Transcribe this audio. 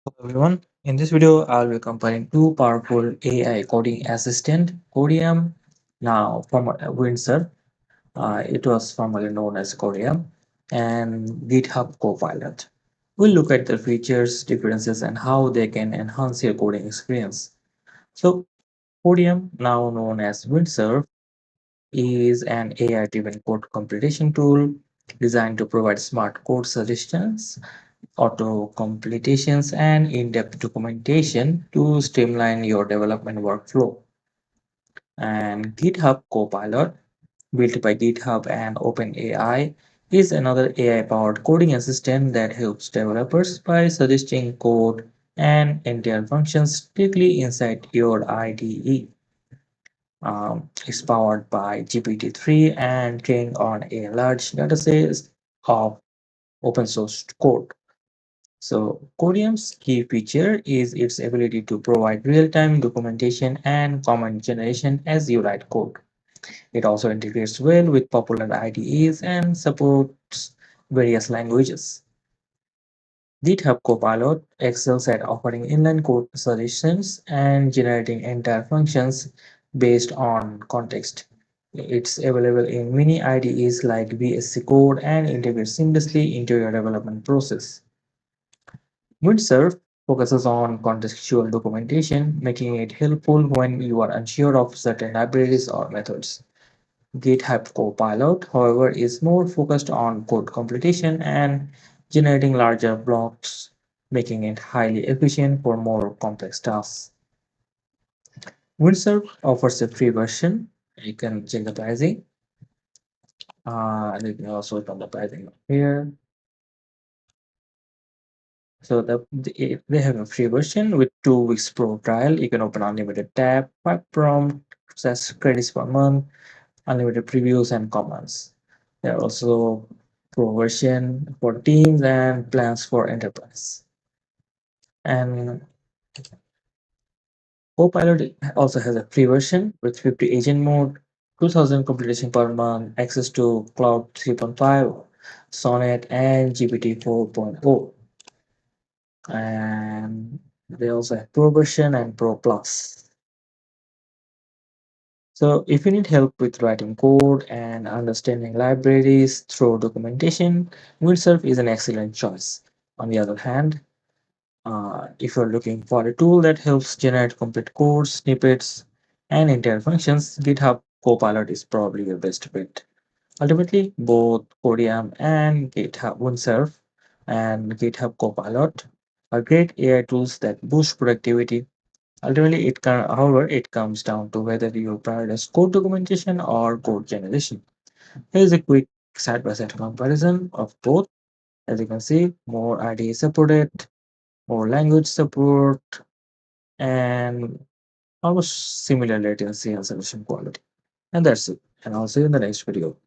Hello everyone. In this video, I'll be comparing two powerful AI coding assistant, Codium, now from Windsurf. It was formerly known as Codium, and GitHub Copilot. We'll look at the features, differences, and how they can enhance your coding experience. So, Codium, now known as Windsurf, is an AI-driven code computation tool designed to provide smart code suggestions, auto completions, and in-depth documentation to streamline your development workflow. And GitHub Copilot, built by GitHub and OpenAI, is another AI-powered coding assistant that helps developers by suggesting code and entire functions quickly inside your IDE. It's powered by GPT-3 and trained on a large dataset of open source code. So Codium's key feature is its ability to provide real-time documentation and comment generation as you write code. It also integrates well with popular IDEs and supports various languages. GitHub Copilot excels at offering inline code suggestions and generating entire functions based on context. It's available in many IDEs like VSC Code and integrates seamlessly into your development process. Windsurf focuses on contextual documentation, making it helpful when you are unsure of certain libraries or methods. GitHub Copilot, however, is more focused on code completion and generating larger blocks, making it highly efficient for more complex tasks. Windsurf offers a free version. You can check the pricing. And you can also from the pricing here. So they have a free version with 2 weeks pro trial. You can open unlimited tab, 5 prompts as credits per month, unlimited previews and comments. There are also pro version for teams and plans for enterprise. And Copilot also has a free version with 50 agent mode, 2000 computation per month, access to Cloud 3.5, Sonnet, and GPT 4.0. And they also have Pro version and Pro Plus. So if you need help with writing code and understanding libraries through documentation, Windsurf is an excellent choice. On the other hand, if you're looking for a tool that helps generate complete code, snippets, and entire functions, GitHub Copilot is probably your best bet. Ultimately, both Codium and GitHub Windsurf and GitHub Copilot are great AI tools that boost productivity. Ultimately, however, it comes down to whether you prioritize code documentation or code generation. Here's a quick side-by-side comparison of both. As you can see, more IDE supported, more language support, and almost similar latency and solution quality. And that's it. And I'll see you in the next video.